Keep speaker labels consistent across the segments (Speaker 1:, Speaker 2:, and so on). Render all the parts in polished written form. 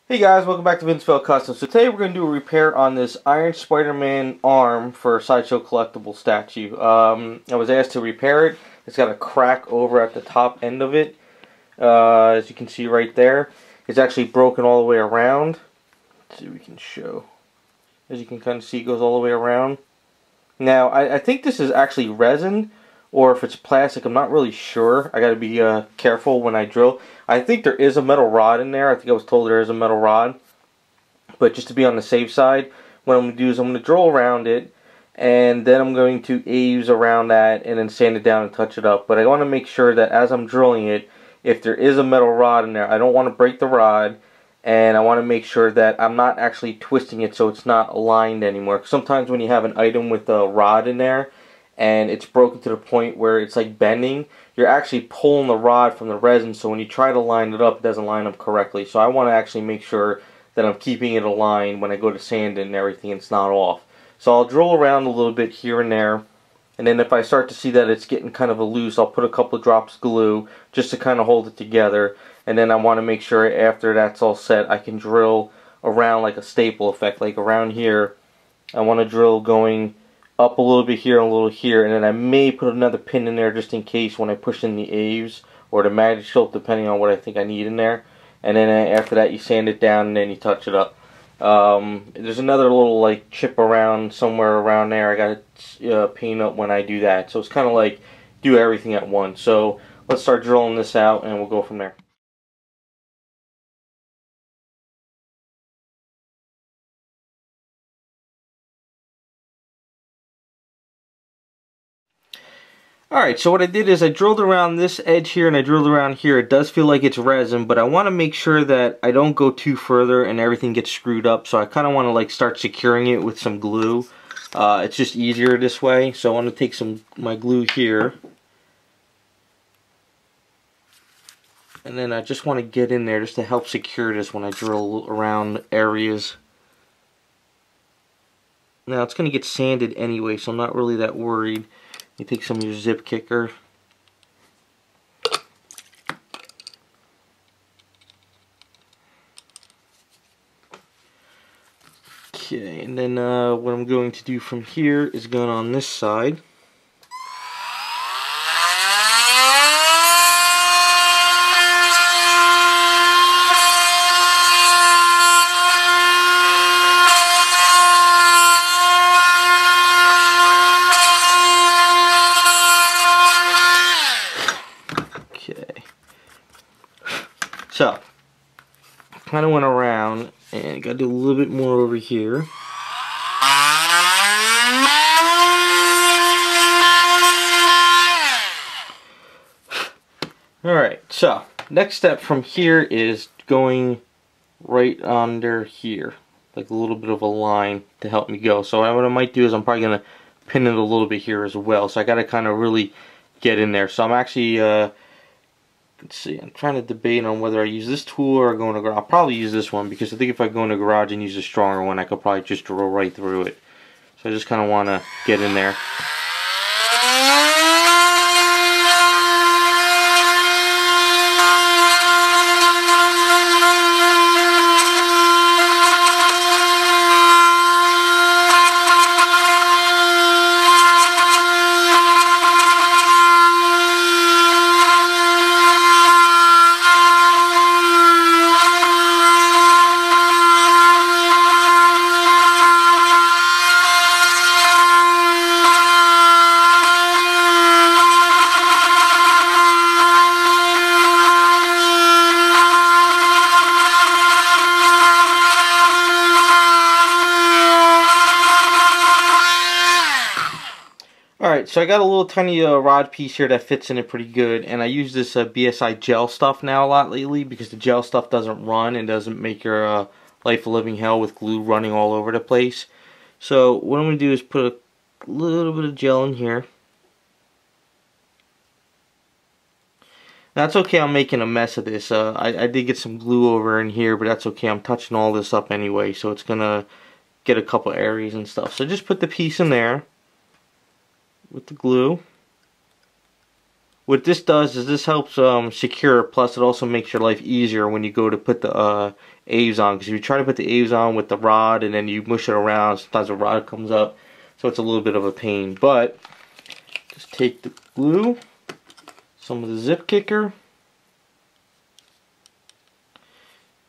Speaker 1: Hey guys, welcome back to Vince-Vell Custom. So today we're going to do a repair on this Iron Spider-Man arm for Sideshow Collectible statue. I was asked to repair it. It's got a crack over at the top end of it. As you can see right there. It's actually broken all the way around. Let's see if we can show. As you can kind of see, it goes all the way around. Now, I think this is actually resin, or if it's plastic, I'm not really sure. I got to be careful when I drill. I think there is a metal rod in there. I think I was told there is a metal rod. But just to be on the safe side, what I'm going to do is I'm going to drill around it, and then I'm going to Aves around that and then sand it down and touch it up. But I want to make sure that as I'm drilling it, if there is a metal rod in there, I don't want to break the rod, and I want to make sure that I'm not actually twisting it so it's not aligned anymore. Sometimes when you have an item with a rod in there, and it's broken to the point where it's like bending, you're actually pulling the rod from the resin, so when you try to line it up, it doesn't line up correctly. So I want to actually make sure that I'm keeping it aligned when I go to sand it and everything, it's not off. So I'll drill around a little bit here and there, and then if I start to see that it's getting kind of loose, I'll put a couple of drops of glue just to kind of hold it together, and then I want to make sure after that's all set, I can drill around like a staple effect, like around here. I want to drill going up a little bit here and a little here, and then I may put another pin in there just in case when I push in the Aves or the magic sculpt, depending on what I think I need in there. And then after that, you sand it down and then you touch it up. There's another little like chip around somewhere around there. I gotta paint up when I do that. So it's kind of like do everything at once. So let's start drilling this out and we'll go from there. Alright, so what I did is I drilled around this edge here and I drilled around here. It does feel like it's resin, but I want to make sure that I don't go too further and everything gets screwed up. So I kind of want to like start securing it with some glue. It's just easier this way. So I want to take my glue here. And then I just want to get in there just to help secure this when I drill around areas. Now it's going to get sanded anyway, so I'm not really that worried. You take some of your zip kicker. Okay, and then what I'm going to do from here is going on this side. So, kind of went around and got to do a little bit more over here. Alright, so next step from here is going right under here, like a little bit of a line to help me go. So what I might do is I'm probably going to pin it a little bit here as well. So I got to kind of really get in there. So I'm actually let's see, I'm trying to debate on whether I use this tool or go in a garage. I'll probably use this one because I think if I go in a garage and use a stronger one, I could probably just drill right through it. So I just kind of want to get in there. Alright, so I got a little tiny rod piece here that fits in it pretty good, and I use this BSI gel stuff now a lot lately because the gel stuff doesn't run and doesn't make your life a living hell with glue running all over the place. So what I'm going to do is put a little bit of gel in here. That's okay, I'm making a mess of this. I did get some glue over in here, but that's okay, I'm touching all this up anyway, so it's going to get a couple areas and stuff. So just put the piece in there with the glue. what this does is this helps secure, plus it also makes your life easier when you go to put the Aves on, because if you try to put the Aves on with the rod and then you mush it around, sometimes the rod comes up, so it's a little bit of a pain. But just take the glue, some of the zip kicker,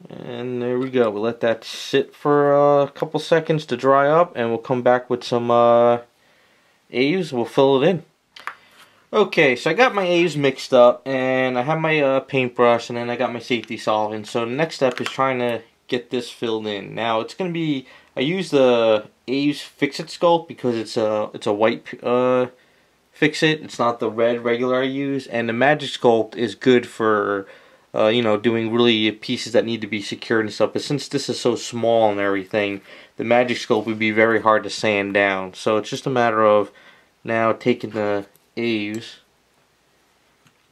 Speaker 1: and there we go. We'll let that sit for a couple seconds to dry up, and we'll come back with some Aves. We'll fill it in. Okay, so I got my Aves mixed up, and I have my paintbrush, and then I got my safety solvent. So the next step is trying to get this filled in. Now it's going to be, I use the Aves Fixit sculpt because it's a white Fixit. It's not the red regular I use, and the Magic Sculpt is good for you know, doing really pieces that need to be secured and stuff. But since this is so small and everything, the Magic Sculpt would be very hard to sand down. So it's just a matter of now taking the Aves.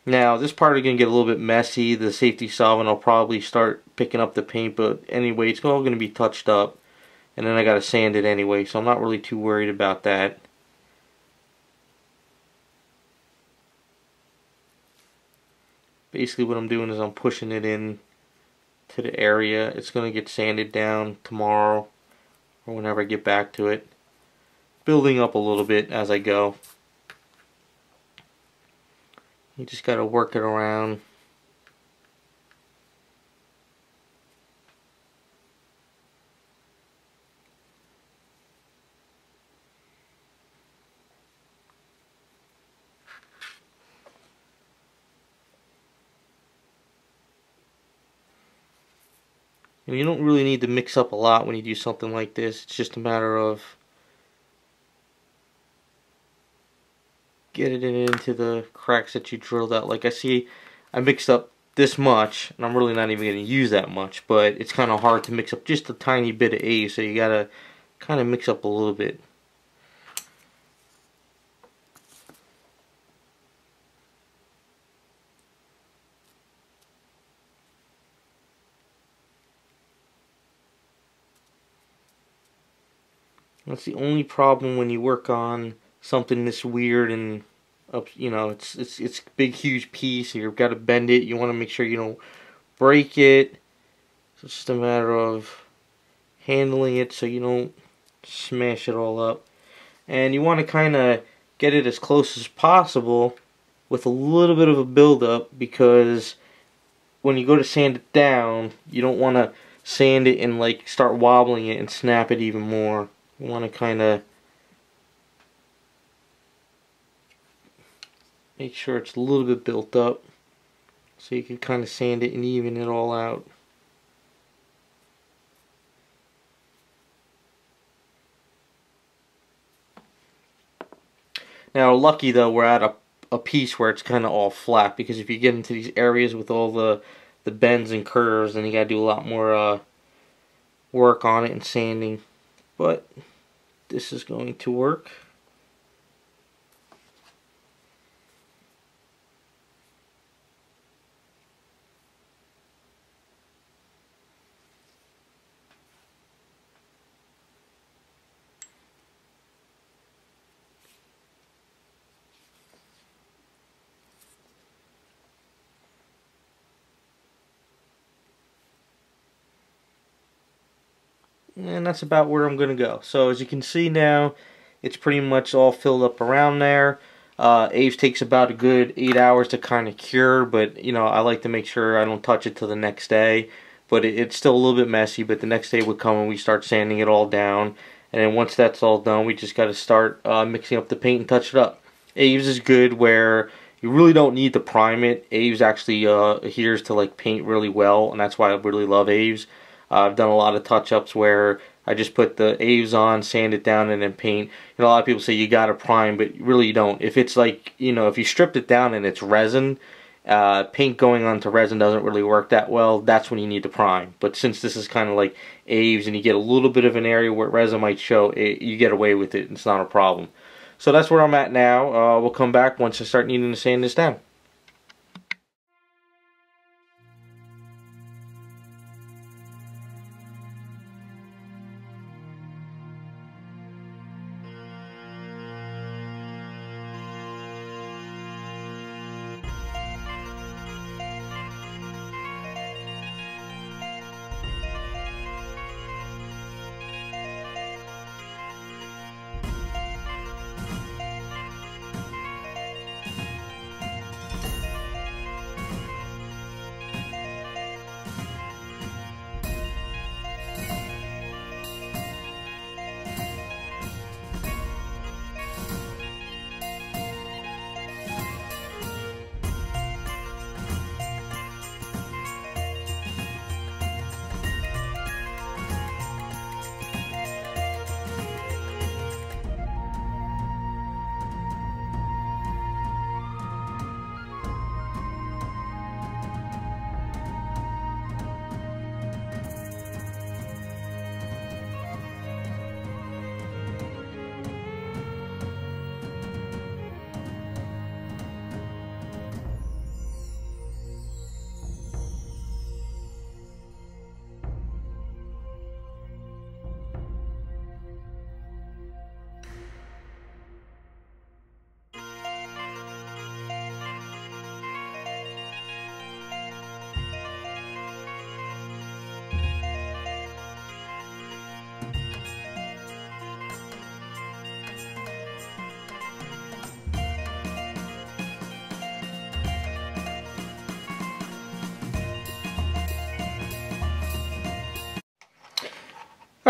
Speaker 1: Now this part is going to get a little bit messy. The safety solvent will probably start picking up the paint, but anyway, it's all going to be touched up, and then I got to sand it anyway, so I'm not really too worried about that. Basically what I'm doing is I'm pushing it in to the area. It's going to get sanded down tomorrow or whenever I get back to it, building up a little bit as I go. You just got to work it around. And you don't really need to mix up a lot when you do something like this. It's just a matter of getting it into the cracks that you drilled out. Like I mixed up this much, and I'm really not even going to use that much, but it's kind of hard to mix up just a tiny bit of A, so you got to kind of mix up a little bit. That's the only problem when you work on something this weird and up, you know, it's a big huge piece. You've got to bend it. You want to make sure you don't break it. So it's just a matter of handling it so you don't smash it all up. And you want to kind of get it as close as possible with a little bit of a build-up, because when you go to sand it down, you don't want to sand it and like start wobbling it and snap it even more. You want to kind of make sure it's a little bit built up so you can kind of sand it and even it all out. Now lucky though, we're at a piece where it's kind of all flat, because if you get into these areas with all the bends and curves, then you gotta do a lot more work on it and sanding. But this is going to work. And that's about where I'm going to go. So as you can see now, it's pretty much all filled up around there. Aves takes about a good 8 hours to kind of cure, but you know, I like to make sure I don't touch it till the next day. But it's still a little bit messy, but the next day would come and we start sanding it all down. And then once that's all done, we just got to start mixing up the paint and touch it up. Aves is good where you really don't need to prime it. Aves actually adheres to like paint really well, and that's why I really love Aves. I've done a lot of touch-ups where I just put the Aves on, sand it down, and then paint. You know, a lot of people say you gotta prime, but really you don't. If it's like, you know, if you stripped it down and it's resin, paint going onto resin doesn't really work that well. That's when you need to prime. But since this is kind of like Aves and you get a little bit of an area where resin might show, you get away with it. It's not a problem. So that's where I'm at now. We'll come back once I start needing to sand this down.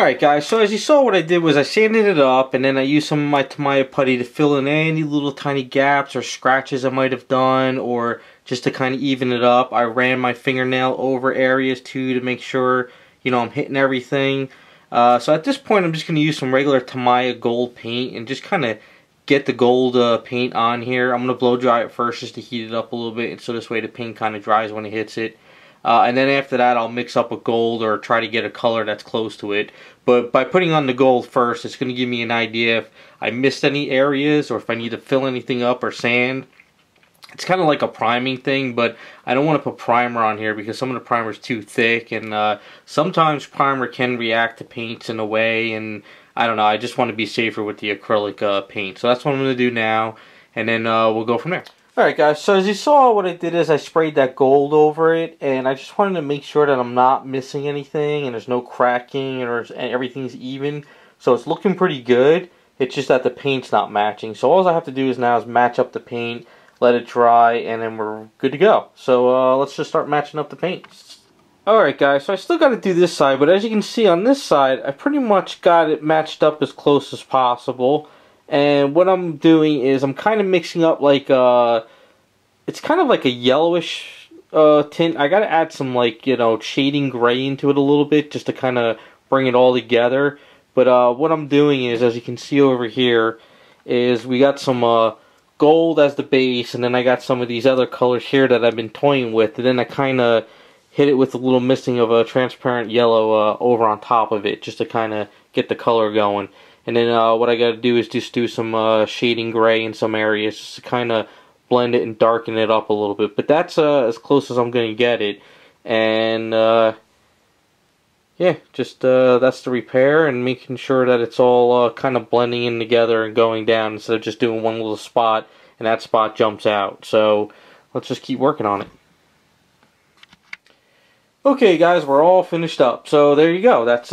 Speaker 1: Alright guys, so as you saw, what I did was I sanded it up and then I used some of my Tamiya putty to fill in any little tiny gaps or scratches I might have done, or just to kind of even it up. I ran my fingernail over areas too to make sure, you know, I'm hitting everything. So at this point I'm just going to use some regular Tamiya gold paint and just kind of get the gold paint on here. I'm going to blow dry it first just to heat it up a little bit, and so this way the paint kind of dries when it hits it. And then after that I'll mix up a gold or try to get a color that's close to it. But by putting on the gold first, it's going to give me an idea if I missed any areas or if I need to fill anything up or sand. It's kind of like a priming thing, but I don't want to put primer on here because some of the primer is too thick, and sometimes primer can react to paints in a way, and I don't know, I just want to be safer with the acrylic paint. So that's what I'm going to do now, and then we'll go from there. Alright guys, so as you saw, what I did is I sprayed that gold over it, and I just wanted to make sure that I'm not missing anything and there's no cracking and everything's even. So it's looking pretty good. It's just that the paint's not matching. So all I have to do now is match up the paint, let it dry, and then we're good to go. So let's just start matching up the paint. Alright guys, so I still got to do this side, but as you can see on this side, I pretty much got it matched up as close as possible. And what I'm doing is I'm kind of mixing up like it's kind of like a yellowish tint. I gotta add some, like, you know, shading gray into it a little bit just to kind of bring it all together. But what I'm doing is, as you can see over here, is we got some gold as the base, and then I got some of these other colors here that I've been toying with, and then I kind of hit it with a little missing of a transparent yellow over on top of it just to kind of get the color going. And then what I got to do is just do some shading gray in some areas just to kind of blend it and darken it up a little bit. But that's as close as I'm going to get it. And yeah, just that's the repair, and making sure that it's all kind of blending in together and going down instead of just doing one little spot and that spot jumps out. So let's just keep working on it. Okay guys, we're all finished up. So there you go. That's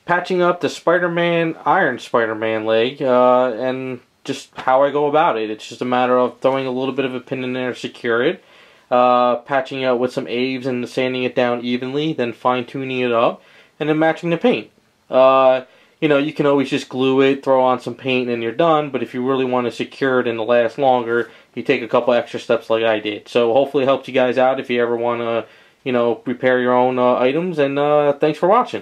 Speaker 1: patching up the Spider-Man, Iron Spider-Man leg, and just how I go about it. It's just a matter of throwing a little bit of a pin in there to secure it, patching it with some Aves and sanding it down evenly, then fine-tuning it up, and then matching the paint. You know, you can always just glue it, throw on some paint, and you're done, but if you really want to secure it and to last longer, you take a couple extra steps like I did. So hopefully it helps you guys out if you ever want to, you know, repair your own items, and thanks for watching.